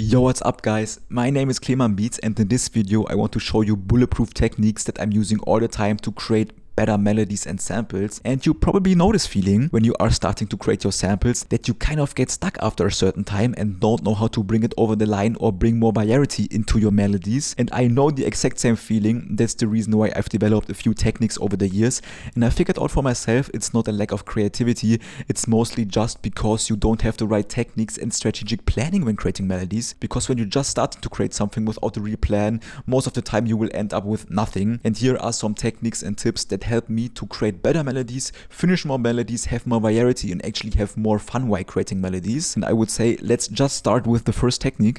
Yo, what's up guys? My name is Cleman Beats and in this video I want to show you bulletproof techniques that I'm using all the time to create better melodies and samples. And you probably know this feeling when you are starting to create your samples that you kind of get stuck after a certain time and don't know how to bring it over the line or bring more variety into your melodies. And I know the exact same feeling. That's the reason why I've developed a few techniques over the years, and I figured out for myself it's not a lack of creativity, it's mostly just because you don't have the right techniques and strategic planning when creating melodies. Because when you just start to create something without a real plan, most of the time you will end up with nothing. And here are some techniques and tips that help me to create better melodies, finish more melodies, have more variety, and actually have more fun while creating melodies. And I would say let's just start with the first technique.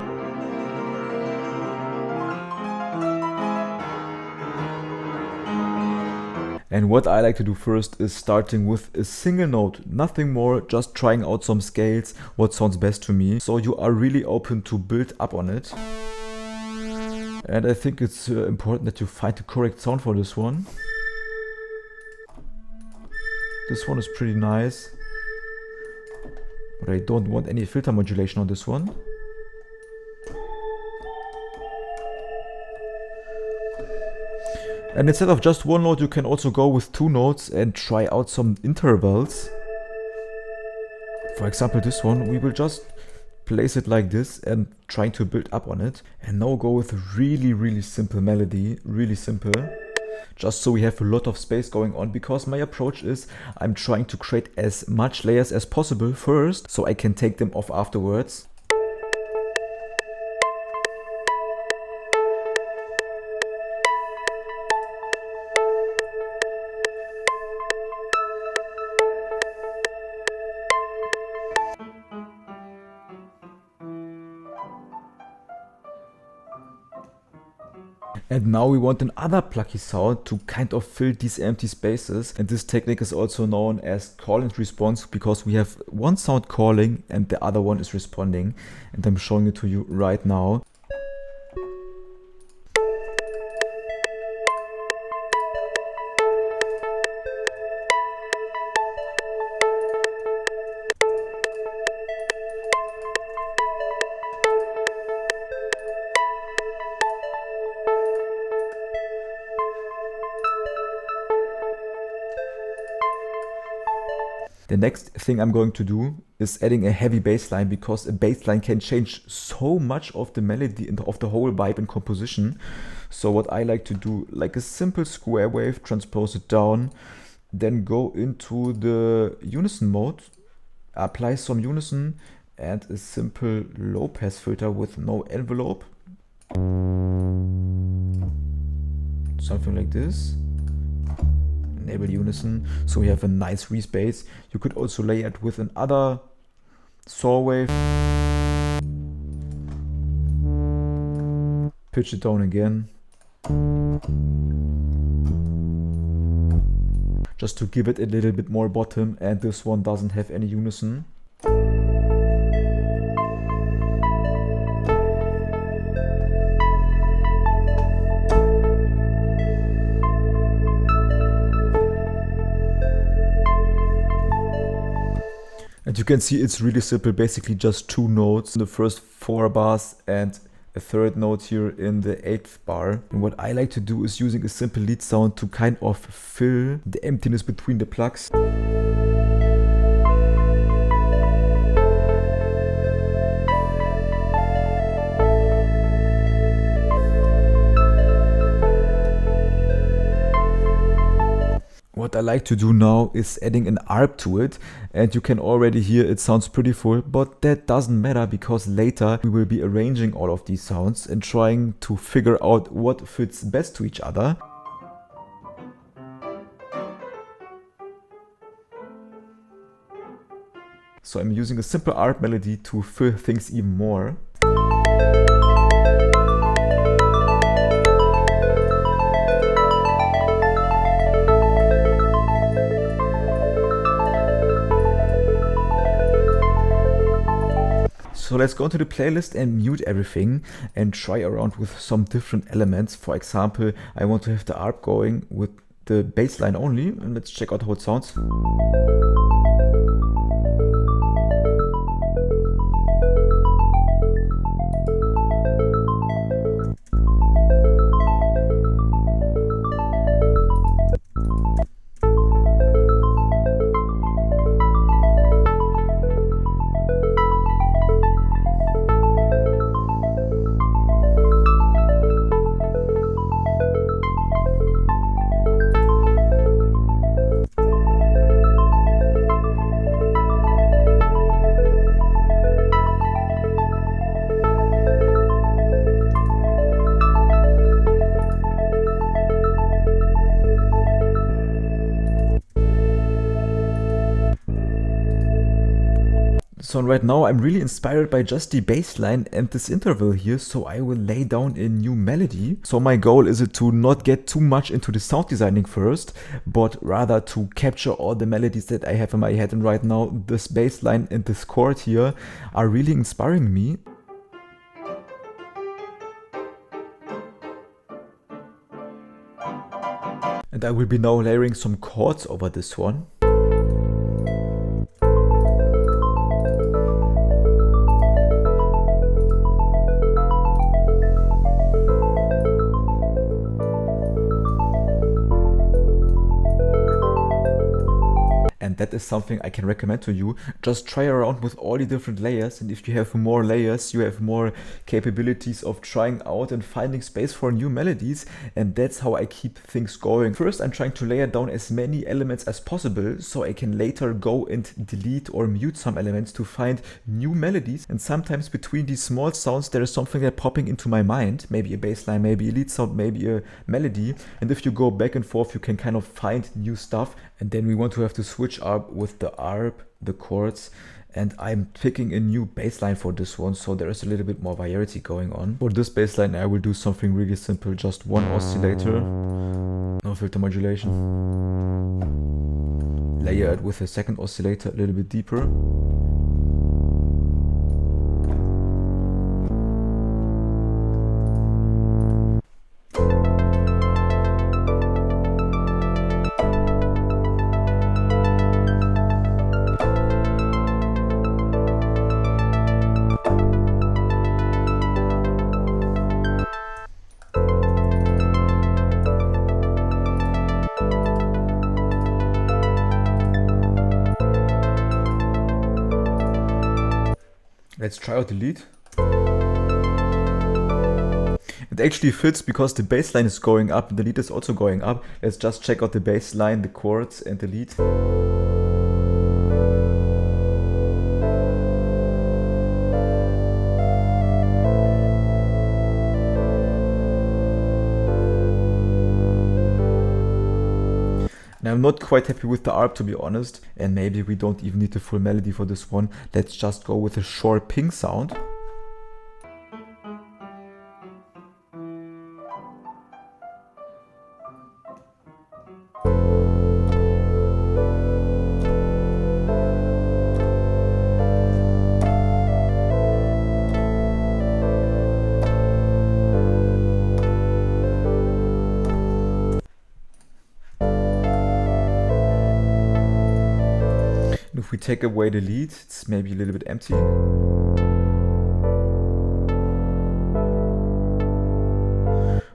And what I like to do first is starting with a single note, nothing more, just trying out some scales, what sounds best to me. So you are really open to build up on it. And I think it's important that you find the correct sound for this one. This one is pretty nice, but I don't want any filter modulation on this one. And instead of just one note, you can also go with two notes and try out some intervals. For example, this one, we will just place it like this and trying to build up on it. And now go with a really simple melody, really simple. Just so we have a lot of space going on, because my approach is I'm trying to create as much layers as possible first, so I can take them off afterwards. And now we want another plucky sound to kind of fill these empty spaces. And this technique is also known as call and response, because we have one sound calling and the other one is responding. And I'm showing it to you right now. The next thing I'm going to do is adding a heavy bass line, because a bass line can change so much of the melody and of the whole vibe and composition. So what I like to do, like a simple square wave, transpose it down, then go into the unison mode, apply some unison and a simple low pass filter with no envelope. Something like this. Enable unison, so we have a nice respace. You could also layer it with another saw wave. Pitch it down again. Just to give it a little bit more bottom, and this one doesn't have any unison. And you can see it's really simple, basically just two notes in the first 4 bars and a third note here in the 8th bar. And what I like to do is using a simple lead sound to kind of fill the emptiness between the plugs. What I like to do now is adding an ARP to it, and you can already hear it sounds pretty full, but that doesn't matter, because later we will be arranging all of these sounds and trying to figure out what fits best to each other. So I'm using a simple ARP melody to fill things even more. So let's go into the playlist and mute everything and try around with some different elements. For example, I want to have the ARP going with the bass line only, and let's check out how it sounds. So right now I'm really inspired by just the bass line and this interval here, so I will lay down a new melody. So my goal is to not get too much into the sound designing first, but rather to capture all the melodies that I have in my head. And right now this bass line and this chord here are really inspiring me. And I will be now layering some chords over this one. And that is something I can recommend to you. Just try around with all the different layers, and if you have more layers, you have more capabilities of trying out and finding space for new melodies, and that's how I keep things going. First, I'm trying to layer down as many elements as possible, so I can later go and delete or mute some elements to find new melodies. And sometimes between these small sounds, there is something that popping into my mind, maybe a bass line, maybe a lead sound, maybe a melody. And if you go back and forth, you can kind of find new stuff. And then we want to have to switch up with the arp, the chords, and I'm picking a new bass line for this one, so there is a little bit more variety going on. For this bass line I will do something really simple, just one oscillator, no filter modulation. Layer it with a second oscillator a little bit deeper. Let's try out the lead. It actually fits because the bass line is going up and the lead is also going up. Let's just check out the bass line, the chords and the lead. And I'm not quite happy with the arp, to be honest, and maybe we don't even need the full melody for this one. Let's just go with a short ping sound. If we take away the lead, it's maybe a little bit empty.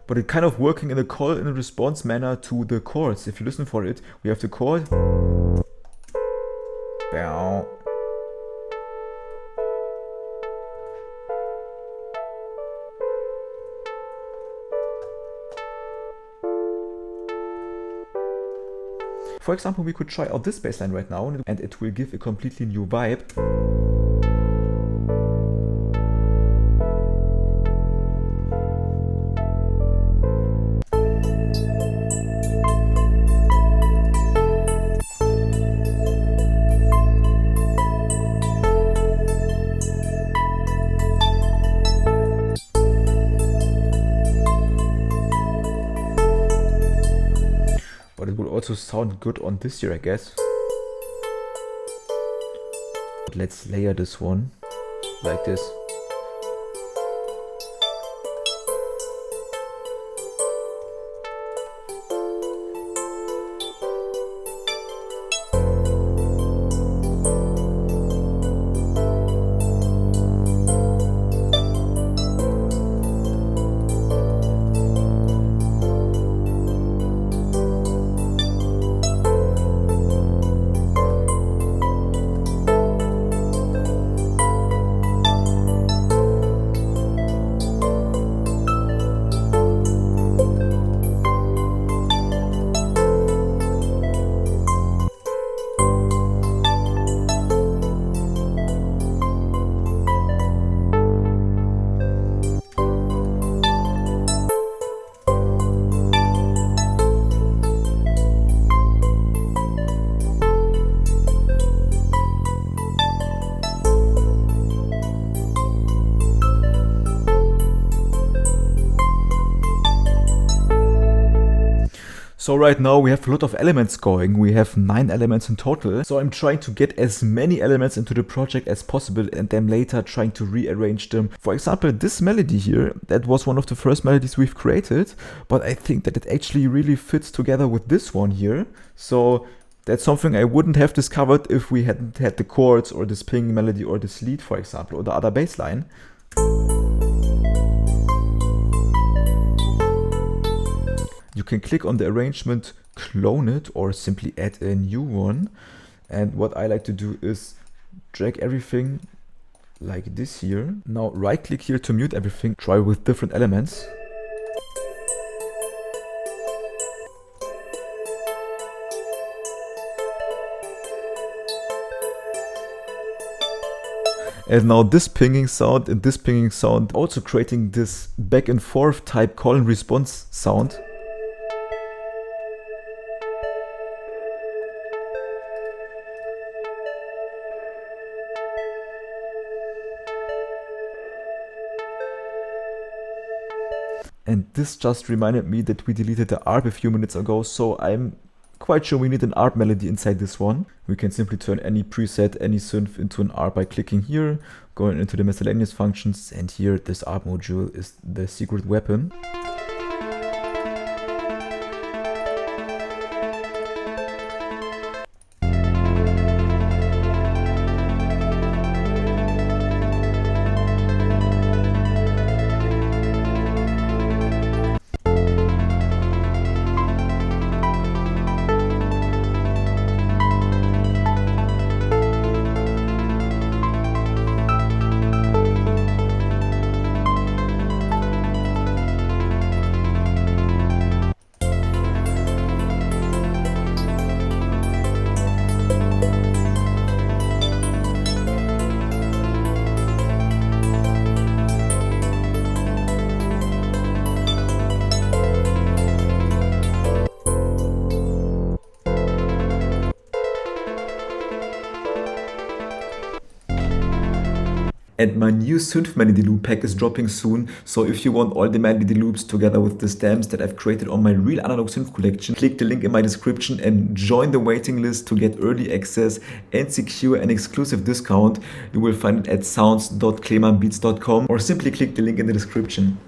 But it's kind of working in a call and response manner to the chords. If you listen for it, we have the chord. Bow. For example, we could try out this bass line right now and it will give a completely new vibe. But it will also sound good on this here, I guess. But let's layer this one like this. So right now we have a lot of elements going. We have 9 elements in total. So I'm trying to get as many elements into the project as possible and then later trying to rearrange them. For example, this melody here, that was one of the first melodies we've created, but I think that it actually really fits together with this one here. So that's something I wouldn't have discovered if we hadn't had the chords or this ping melody or this lead, for example, or the other bass line. You can click on the arrangement, clone it, or simply add a new one. And what I like to do is drag everything like this here. Now right click here to mute everything. Try with different elements. And now this pinging sound and this pinging sound, also creating this back and forth type call and response sound. And this just reminded me that we deleted the ARP a few minutes ago, so I'm quite sure we need an ARP melody inside this one. We can simply turn any preset, any synth into an ARP by clicking here, going into the miscellaneous functions, and here this ARP module is the secret weapon. And my new synth melody loop pack is dropping soon, so if you want all the melody loops together with the stems that I've created on my Real Analog Synth collection, click the link in my description and join the waiting list to get early access and secure an exclusive discount. You will find it at sounds.clemanbeats.com or simply click the link in the description.